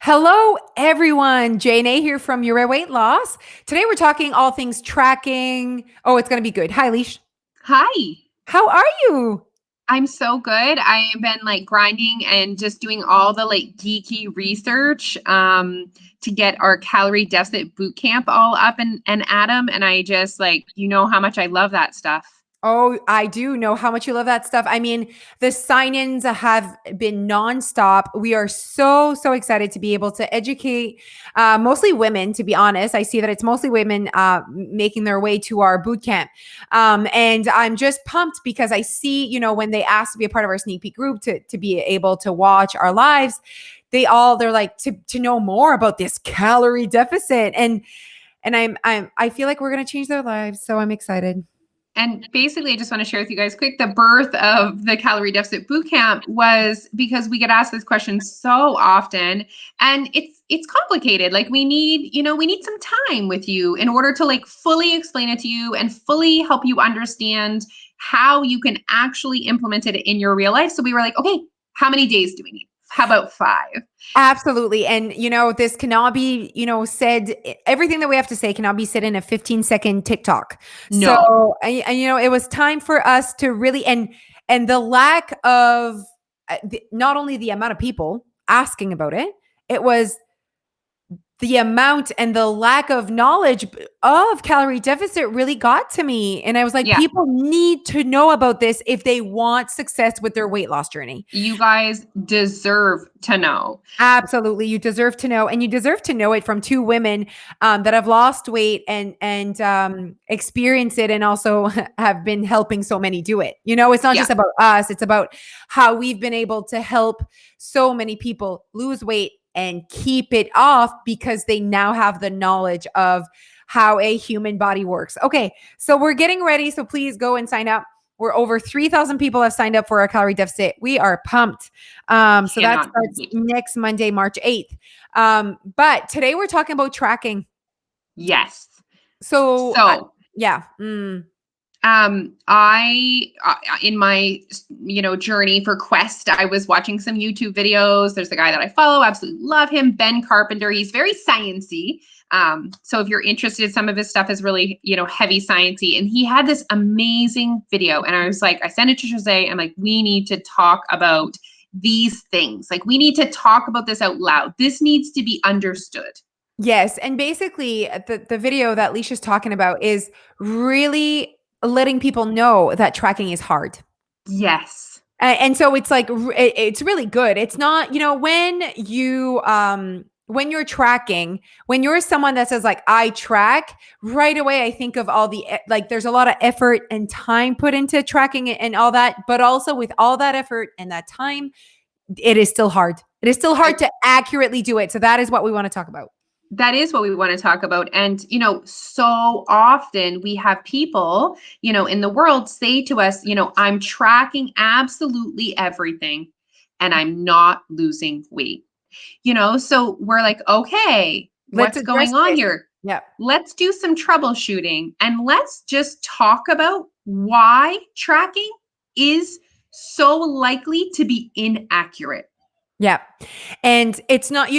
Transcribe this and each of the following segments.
Hello, everyone. Jane here from Your Weight Loss. Today we're talking all things tracking. Oh, it's going to be good. Hi, Leash. Hi. How are you? I'm so good. I've been grinding and just doing all the geeky research to get our calorie deficit boot camp all up and at 'em. And I just how much I love that stuff. Oh, I do know how much you love that stuff. I mean, the sign-ins have been nonstop. We are so excited to be able to educate mostly women, to be honest. I see that it's mostly women making their way to our boot camp. And I'm just pumped because I see, when they ask to be a part of our sneak peek group to be able to watch our lives, they're like to know more about this calorie deficit. And I feel like we're gonna change their lives. So I'm excited. And basically, I just want to share with you guys quick the birth of the Calorie Deficit Bootcamp was because we get asked this question so often, and it's complicated. We need some time with you in order to fully explain it to you and fully help you understand how you can actually implement it in your real life. So we were like, okay, how many days do we need? How about 5? Absolutely. And, this cannot be, said, everything that we have to say cannot be said in a 15-second TikTok. No. So, it was time for us to really, and the lack of not only the amount of people asking about it, it was the amount and the lack of knowledge of calorie deficit really got to me. And I was like, Yeah. people need to know about this if they want success with their weight loss journey. You guys deserve to know. Absolutely. You deserve to know, and you deserve to know it from two women that have lost weight and experience it, and also have been helping so many do it. It's not Yeah. just about us, it's about how we've been able to help so many people lose weight and keep it off because they now have the knowledge of how a human body works. Okay, so we're getting ready. So please go and sign up. We're over 3,000 people have signed up for our calorie deficit. We are pumped. So that Cannot starts wait. next Monday, March 8th. But today we're talking about tracking. Yes. So, So, yeah. I in my journey for Quest, I was watching some YouTube videos. There's a guy that I follow, absolutely love him, Ben Carpenter. He's very sciencey. So if you're interested, some of his stuff is really heavy sciencey. And he had this amazing video, and I was like, I sent it to Jose. I'm like, we need to talk about these things. Like, we need to talk about this out loud. This needs to be understood. Yes. And basically, the video that Leisha's talking about is really letting people know that tracking is hard. Yes. And so it's like it's really good. It's not, when you're tracking, when you're someone that says like I track, right away I think of all the there's a lot of effort and time put into tracking it and all that, but also with all that effort and that time, it is still hard. It is still hard to accurately do it. So that is what we want to talk about. That is what we want to talk about. And, so often we have people, in the world say to us, I'm tracking absolutely everything and I'm not losing weight. So we're like, okay, Let's what's address going on this. here? Yeah. Let's do some troubleshooting and let's just talk about why tracking is so likely to be inaccurate. Yeah. And it's not,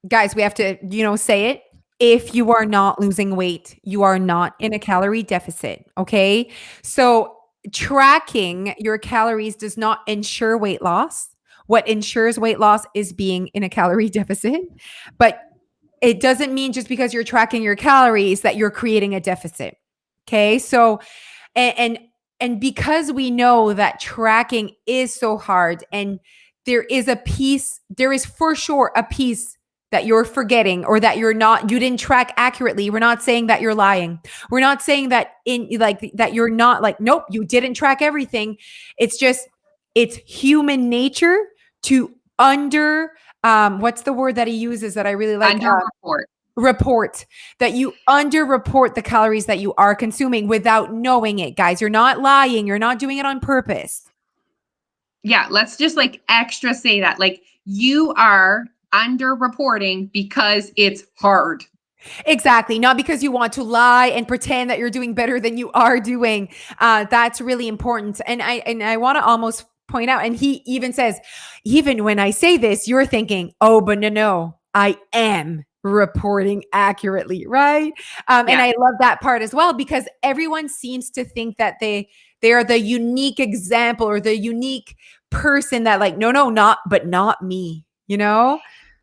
guys, we have to, say it. If you are not losing weight, you are not in a calorie deficit. Okay. So tracking your calories does not ensure weight loss. What ensures weight loss is being in a calorie deficit. But it doesn't mean just because you're tracking your calories that you're creating a deficit. Okay. So, and, and because we know that tracking is so hard, and there is for sure a piece that you're forgetting, or that you didn't track accurately. We're not saying that you're lying. We're not saying that that you're not nope, you didn't track everything. It's just, it's human nature to what's the word that he uses that I really like? Underreport. Report, that you underreport the calories that you are consuming without knowing it, guys. You're not lying. You're not doing it on purpose. Yeah, let's just extra say that. You are underreporting because it's hard. Exactly. Not because you want to lie and pretend that you're doing better than you are doing. That's really important. And I want to almost point out. And he even says, even when I say this, you're thinking, oh, but no, I am reporting accurately, right? And Yeah. I love that part as well, because everyone seems to think that they are the unique example or the unique person that like, no, not me, you know?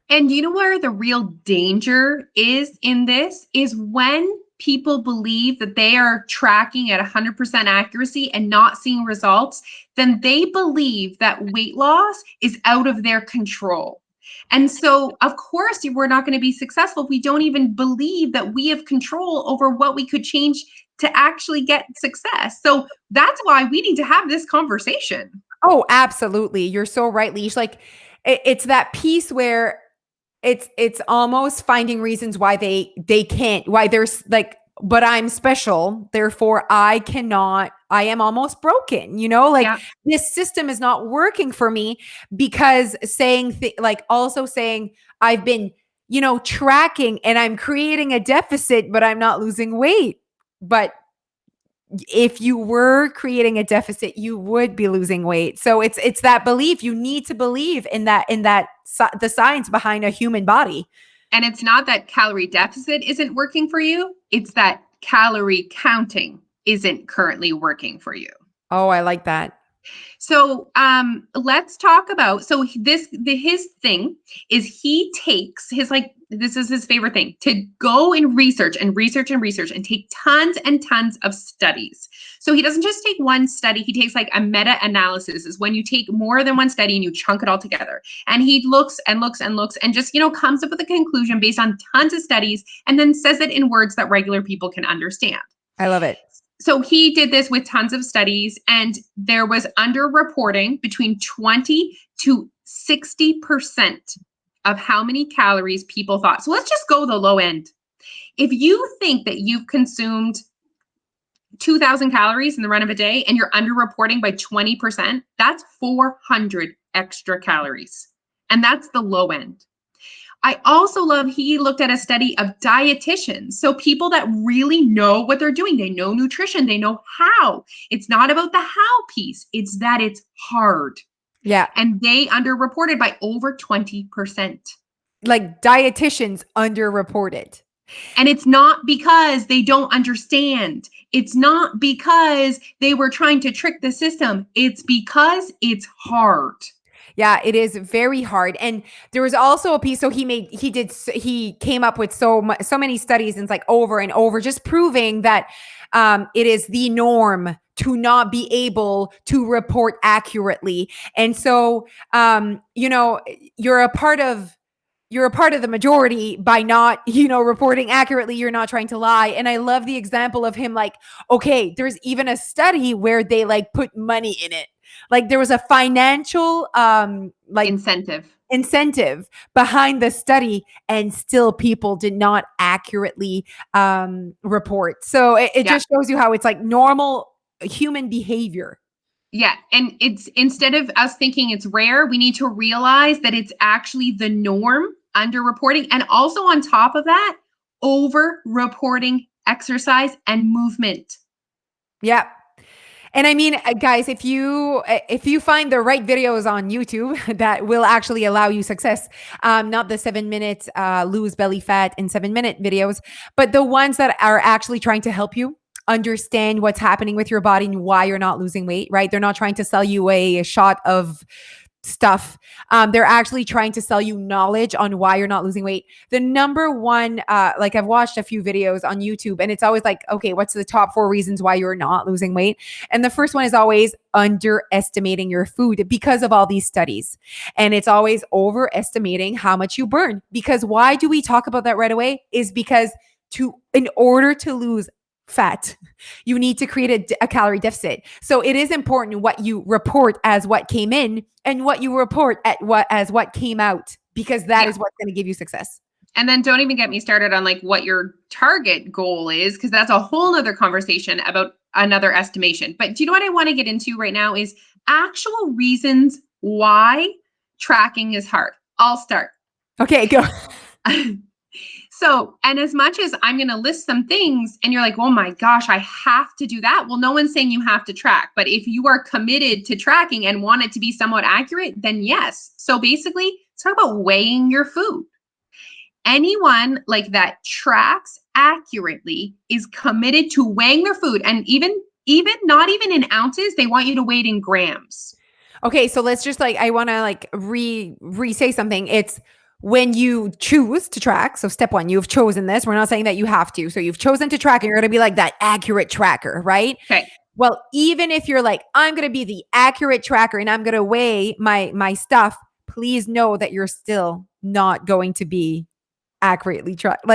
And you know where the real danger is in this is when people believe that they are tracking at 100% accuracy and not seeing results, then they believe that weight loss is out of their control. And so, of course, we're not going to be successful if we don't even believe that we have control over what we could change to actually get success. So that's why we need to have this conversation. Oh, absolutely. You're so right, Leash. Like it's that piece where it's almost finding reasons why they can't, why there's like, but I'm special, therefore I cannot, I am almost broken, you know, like Yeah. this system is not working for me, because saying like also saying I've been, you know, tracking and I'm creating a deficit, but I'm not losing weight. But if you were creating a deficit, you would be losing weight. So it's that belief. You need to believe in that the science behind a human body. And it's not that calorie deficit isn't working for you, it's that calorie counting isn't currently working for you. Oh, I like that. So let's talk about, so his thing is he takes his, like, this is his favorite thing, to go and research and research and research and take tons and tons of studies. So he doesn't just take one study, he takes like a meta-analysis, is when you take more than one study and you chunk it all together. And he looks and looks and looks and just, comes up with a conclusion based on tons of studies and then says it in words that regular people can understand. I love it. So he did this with tons of studies, and there was underreporting between 20 to 60% of how many calories people thought. So let's just go the low end. If you think that you've consumed 2,000 calories in the run of a day and you're underreporting by 20%, that's 400 extra calories. And that's the low end. I also love he looked at a study of dietitians. So people that really know what they're doing. They know nutrition. They know how. It's not about the how piece. It's that it's hard. Yeah. And they underreported by over 20%. Like dietitians underreported. And it's not because they don't understand. It's not because they were trying to trick the system. It's because it's hard. Yeah, it is very hard. And there was also a piece. So he came up with so many studies, and it's like over and over, just proving that it is the norm to not be able to report accurately. And so, you're a part of the majority by not, reporting accurately. You're not trying to lie. And I love the example of him, like, okay, there's even a study where they like put money in it. Like there was a financial like incentive behind the study, and still people did not accurately report. So it just shows you how it's like normal human behavior. Yeah. And it's, instead of us thinking it's rare, we need to realize that it's actually the norm, underreporting. And also on top of that, over reporting exercise and movement. Yeah. And I mean, guys, if you find the right videos on YouTube that will actually allow you success, not the 7 minute lose belly fat in 7 minute videos, but the ones that are actually trying to help you understand what's happening with your body and why you're not losing weight, right? They're not trying to sell you a shot of stuff. They're actually trying to sell you knowledge on why you're not losing weight. The number one, like I've watched a few videos on YouTube, and it's always like, okay, what's the top 4 reasons why you're not losing weight? And the first one is always underestimating your food because of all these studies. And it's always overestimating how much you burn. Because why do we talk about that right away? Is because in order to lose fat, you need to create a calorie deficit. So it is important what you report as what came in and what you report as what came out, because that is what's going to give you success. And then don't even get me started on like what your target goal is, because that's a whole nother conversation about another estimation. But do you know what I want to get into right now is actual reasons why tracking is hard. I'll start. Okay, go. So, and as much as I'm going to list some things and you're like, oh my gosh, I have to do that. Well, no one's saying you have to track, but if you are committed to tracking and want it to be somewhat accurate, then yes. So basically, let's talk about weighing your food. Anyone like that tracks accurately is committed to weighing their food, and even not even in ounces, they want you to weigh it in grams. Okay, so let's just I want to re-say something. It's when you choose to track. So step 1, you've chosen this. We're not saying that you have to. So you've chosen to track and you're going to be like that accurate tracker, right? Okay. Well, even if you're like, I'm going to be the accurate tracker and I'm going to weigh my stuff, please know that you're still not going to be accurately tracked.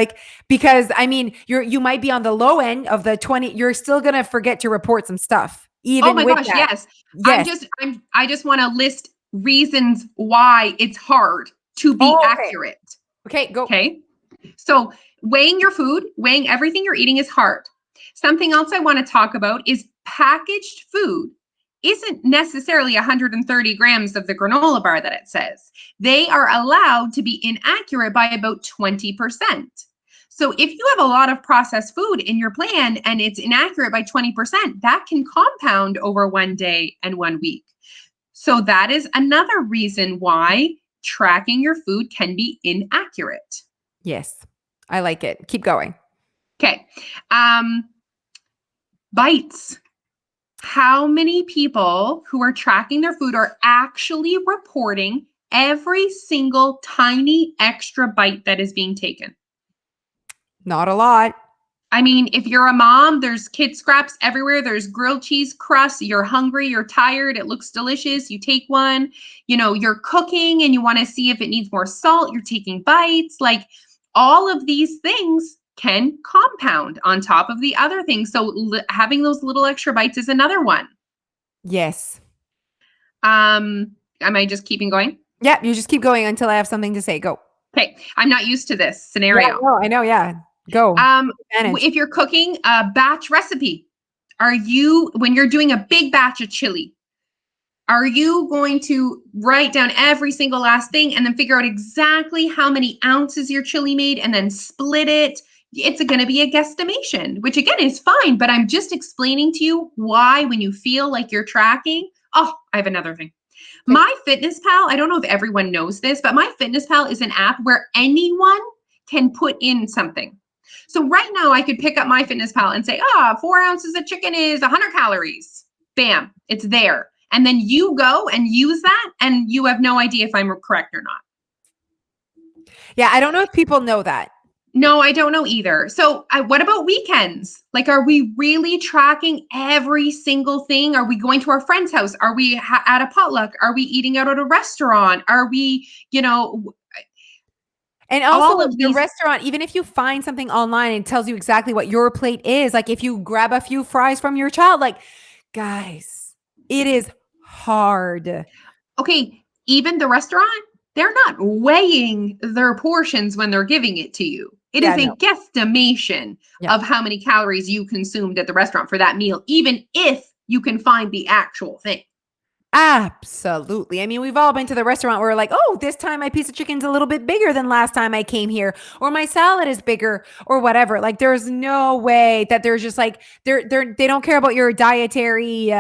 Because I mean, you might be on the low end of the 20, you're still going to forget to report some stuff Oh even my with gosh, that. yes. Yes. I just want to list reasons why it's hard to be Oh, okay. accurate. Okay, go. Okay. So weighing your food, weighing everything you're eating is hard. Something else I want to talk about is packaged food isn't necessarily 130 grams of the granola bar that it says. They are allowed to be inaccurate by about 20%. So if you have a lot of processed food in your plan and it's inaccurate by 20%, that can compound over one day and 1 week. So that is another reason why tracking your food can be inaccurate. Yes. I like it. Keep going. Okay. Bites. How many people who are tracking their food are actually reporting every single tiny extra bite that is being taken? Not a lot. I mean, if you're a mom, there's kid scraps everywhere. There's grilled cheese crusts. You're hungry, you're tired, it looks delicious. You take one, you're cooking and you want to see if it needs more salt. You're taking bites. Like all of these things can compound on top of the other things. So having those little extra bites is another one. Yes. Am I just keeping going? Yeah, you just keep going until I have something to say. Go. Okay. I'm not used to this Yeah, scenario. no, I know. Yeah. Go. Advantage. If you're cooking a batch recipe, when you're doing a big batch of chili, are you going to write down every single last thing and then figure out exactly how many ounces your chili made and then split it? It's going to be a guesstimation, which again is fine, but I'm just explaining to you why when you feel like you're tracking. Oh, I have another thing. My Fitness Pal, I don't know if everyone knows this, but My Fitness Pal is an app where anyone can put in something. So right now I could pick up My Fitness Pal and say, 4 ounces of chicken is 100 calories. Bam, it's there. And then you go and use that and you have no idea if I'm correct or not. Yeah, I don't know if people know that. No, I don't know either. So what about weekends? Like, are we really tracking every single thing? Are we going to our friend's house? Are we at a potluck? Are we eating out at a restaurant? Are we, And all also of the these? restaurant, even if you find something online and it tells you exactly what your plate is, like if you grab a few fries from your child, like guys, it is hard. Okay, even the restaurant, they're not weighing their portions when they're giving it to you. It Yeah, is no. a guesstimation Yeah. of how many calories you consumed at the restaurant for that meal, even if you can find the actual thing. Absolutely. I mean, we've all been to the restaurant where we're like, oh, this time my piece of chicken's a little bit bigger than last time I came here, or my salad is bigger, or whatever. Like, there's no way that there's just like they don't care about your dietary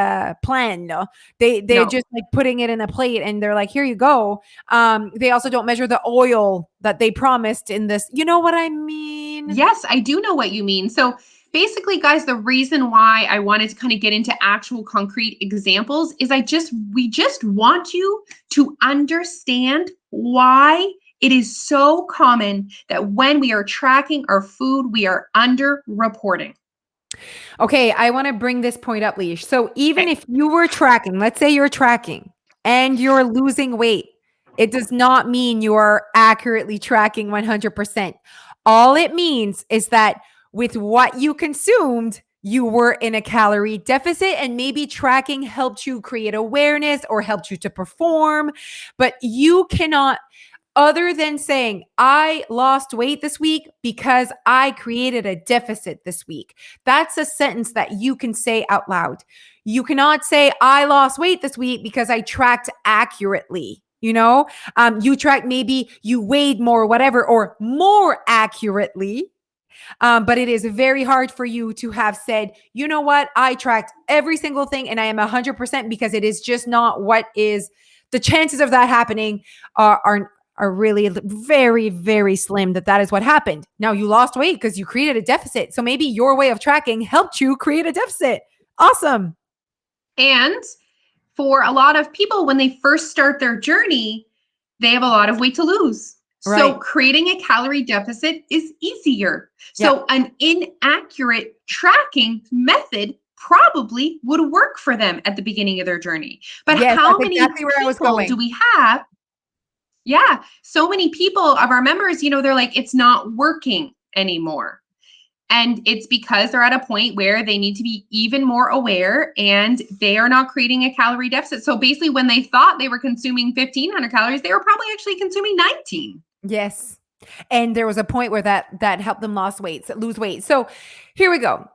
plan. No, they're No. just like putting it in a plate and they're like, here you go. They also don't measure the oil that they promised in this. You know what I mean? Yes, I do know what you mean. So basically, guys, the reason why I wanted to kind of get into actual concrete examples is we just want you to understand why it is so common that when we are tracking our food, we are underreporting. Okay, I want to bring this point up, Leash. So even Okay. if you were tracking, let's say you're tracking and you're losing weight, it does not mean you are accurately tracking 100%. All it means is that with what you consumed, you were in a calorie deficit and maybe tracking helped you create awareness or helped you to perform, but you cannot, other than saying, I lost weight this week because I created a deficit this week. That's a sentence that you can say out loud. You cannot say, I lost weight this week because I tracked accurately. You track, maybe you weighed more, whatever, or more accurately. But it is very hard for you to have said, you know what, I tracked every single thing and I am 100%, because it is just not what is the chances of that happening are really very, very slim that is what happened. Now you lost weight because you created a deficit. So maybe your way of tracking helped you create a deficit. Awesome. And for a lot of people, when they first start their journey, they have a lot of weight to lose. So Right. creating a calorie deficit is easier. Yeah. So an inaccurate tracking method probably would work for them at the beginning of their journey. But Yes, how that's many exactly where I was people do going. we have? Yeah, so many people of our members, they're like, it's not working anymore. And it's because they're at a point where they need to be even more aware and they are not creating a calorie deficit. So basically, when they thought they were consuming 1,500 calories, they were probably actually consuming 19. Yes. And there was a point where that helped them lose weight. So here we go.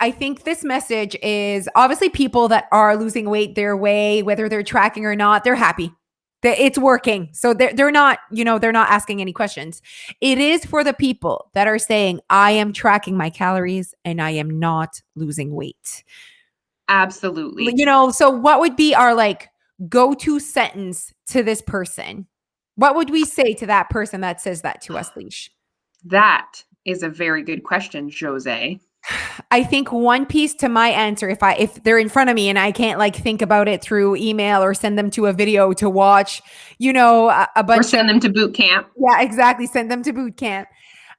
I think this message is obviously people that are losing weight their way, whether they're tracking or not, they're happy. It's working. So they're not, they're not asking any questions. It is for the people that are saying, I am tracking my calories and I am not losing weight. Absolutely. So what would be our go-to sentence to this person? What would we say to that person that says that to us, Leash? That is a very good question, Jose. I think one piece to my answer, if they're in front of me and I can't think about it through email or send them to a video to watch, a bunch Or send them to boot camp. Yeah, exactly. Send them to boot camp.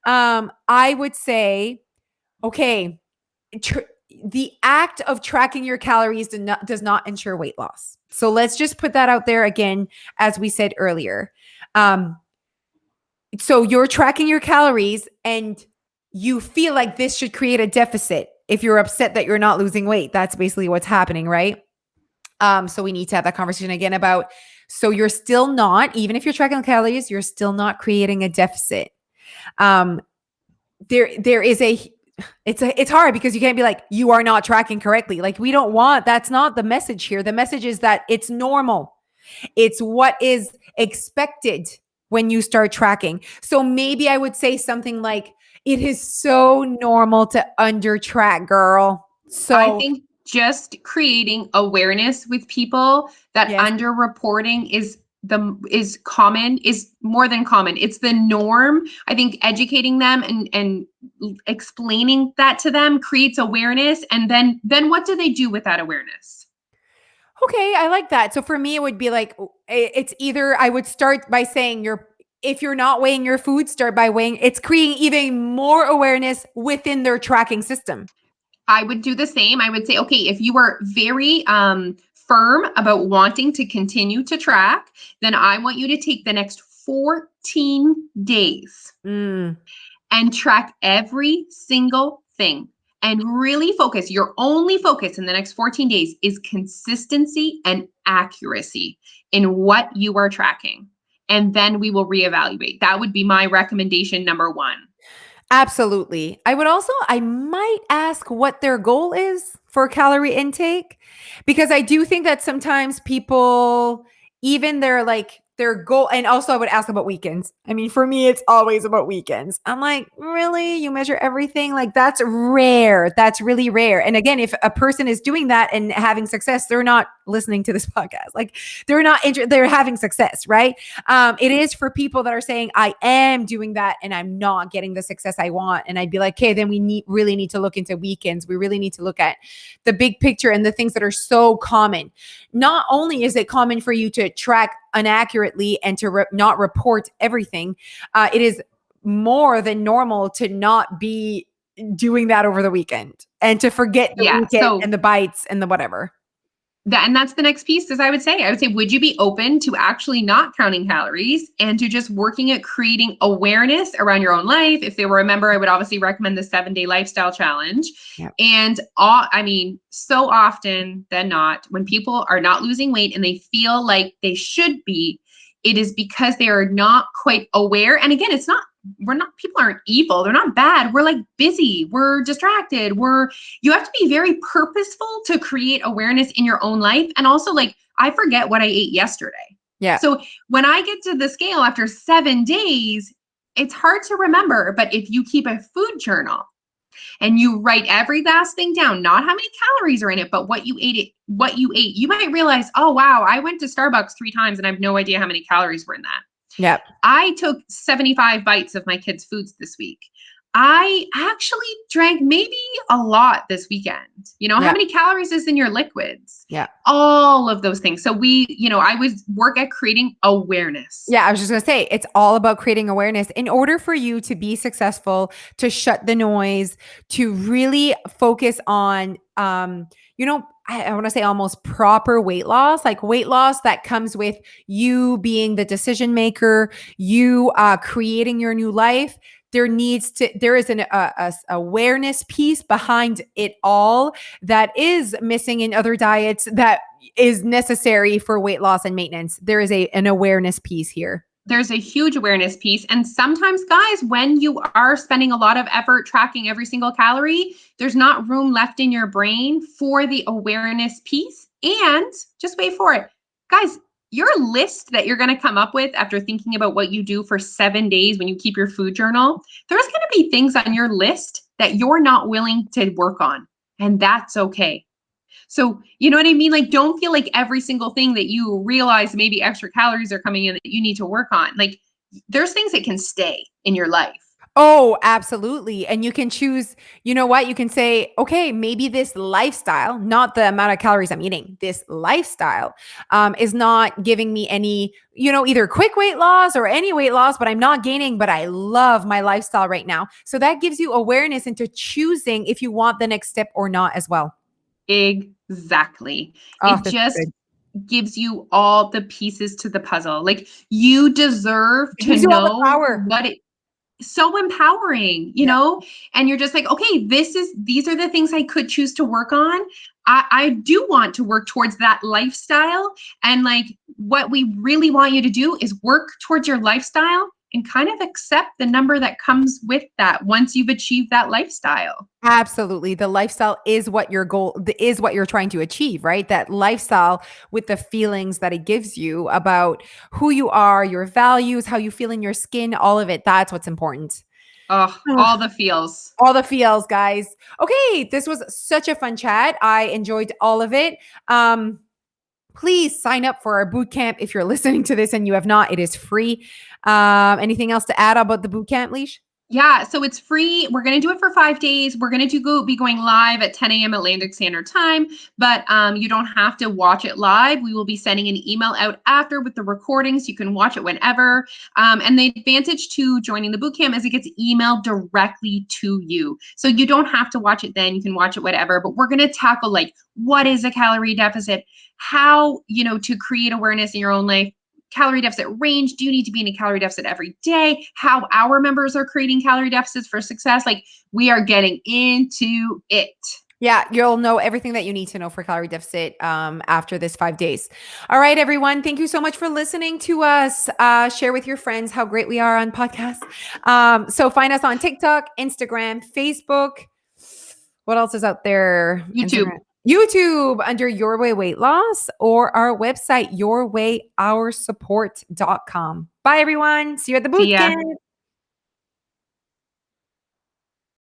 I would say, okay, the act of tracking your calories does not ensure weight loss. So let's just put that out there again, as we said earlier. So you're tracking your calories and you feel like this should create a deficit. If you're upset that you're not losing weight, that's basically what's happening, right? So we need to have that conversation again about, so you're still not, even if you're tracking calories, you're still not creating a deficit. There is it's hard because you can't be like, you are not tracking correctly. That's not the message here. The message is that it's normal. It's what is expected when you start tracking. So maybe I would say something like, it is so normal to under track, girl. I So think just creating awareness with people that yes, underreporting is common, is more than common. It's the norm. I think educating them and explaining that to them creates awareness. And then what do they do with that awareness? okay, I like that. So for me, it would be like, it's either I would start by saying if you're not weighing your food, start by weighing. It's creating even more awareness within their tracking system. I would do the same. I would say, okay, if you are very firm about wanting to continue to track, then I want you to take the next 14 days Mm. and track every single thing and really focus. Your only focus in the next 14 days is consistency and accuracy in what you are tracking. And then we will reevaluate. That would be my recommendation number one. Absolutely. I might ask what their goal is for calorie intake, because I do think that sometimes people, even their goal, and also I would ask about weekends. I mean, for me, it's always about weekends. I'm like, really? You measure everything? That's rare. That's really rare. And again, if a person is doing that and having success, they're not listening to this podcast. They're having success, right? It is for people that are saying, I am doing that and I'm not getting the success I want. And I'd be like, okay, then we really need to look into weekends. We really need to look at the big picture and the things that are so common. Not only is it common for you to track inaccurately and to not report everything, it is more than normal to not be doing that over the weekend and to forget the Yeah. weekend So and the bites and the whatever. that's the next piece, is I would say, would you be open to actually not counting calories and to just working at creating awareness around your own life? If they were a member, I would obviously recommend the 7-day lifestyle challenge. Yep. And so often than not, when people are not losing weight and they feel like they should be, it is because they are not quite aware. And again, people aren't evil. They're not bad. We're busy. We're distracted. You have to be very purposeful to create awareness in your own life. And also I forget what I ate yesterday. Yeah. So when I get to the scale after 7 days, it's hard to remember. But if you keep a food journal and you write every last thing down, not how many calories are in it, but what you ate, you might realize, oh wow, I went to Starbucks 3 times and I have no idea how many calories were in that. Yeah. I took 75 bites of my kids' foods this week. I actually drank maybe a lot this weekend. How Yeah. many calories is in your liquids? Yeah. All of those things. So I would work at creating awareness. Yeah, I was just going to say, it's all about creating awareness. In order for you to be successful, to shut the noise, to really focus on, I want to say almost proper weight loss, like weight loss that comes with you being the decision maker, you creating your new life. There is an awareness piece behind it all that is missing in other diets that is necessary for weight loss and maintenance. There is an awareness piece here. There's a huge awareness piece. And sometimes, guys, when you are spending a lot of effort tracking every single calorie, there's not room left in your brain for the awareness piece. And just wait for it. Guys, your list that you're going to come up with after thinking about what you do for 7 days when you keep your food journal, there's going to be things on your list that you're not willing to work on. And that's okay. So, you know what I mean? Like, don't feel like every single thing that you realize maybe extra calories are coming in that you need to work on. Like, there's things that can stay in your life. Oh, absolutely. And you can choose, you know what? You can say, okay, maybe this lifestyle, not the amount of calories I'm eating, this lifestyle is not giving me any, either quick weight loss or any weight loss, but I'm not gaining, but I love my lifestyle right now. So that gives you awareness into choosing if you want the next step or not as well. Exactly. Oh, It that's just good. gives you all the pieces to the puzzle. Like, you deserve It to gives you all the know power. what it so empowering, Yeah. and you're just like, okay, these are the things I could choose to work on. I do want to work towards that lifestyle. And like, what we really want you to do is work towards your lifestyle and kind of accept the number that comes with that once you've achieved that lifestyle. Absolutely. The lifestyle is what your goal is what you're trying to achieve, right? That lifestyle with the feelings that it gives you about who you are, your values, how you feel in your skin, all of it. That's what's important. Oh, Ugh, all the feels. all the feels, guys. Okay, this was such a fun chat. I enjoyed all of it. Please sign up for our boot camp if you're listening to this and you have not. It is free. Anything else to add about the boot camp, Leash? Yeah, so it's free. We're going to do it for 5 days. We're going to be going live at 10 a.m. Atlantic Standard Time, but you don't have to watch it live. We will be sending an email out after with the recordings. You can watch it whenever. And the advantage to joining the bootcamp is it gets emailed directly to you. So you don't have to watch it then. You can watch it whatever. But we're going to tackle like, what is a calorie deficit? How, to create awareness in your own life. Calorie deficit range. Do you need to be in a calorie deficit every day? How our members are creating calorie deficits for success. Like, we are getting into it. Yeah, you'll know everything that you need to know for calorie deficit after this 5 days. All right, everyone. Thank you so much for listening to us. Share with your friends how great we are on podcasts. So find us on TikTok, Instagram, Facebook. What else is out there? YouTube. Instagram. YouTube under Your Way Weight Loss or our website, yourwayOursupport.com. Bye, everyone. See you at the See boot ya. camp.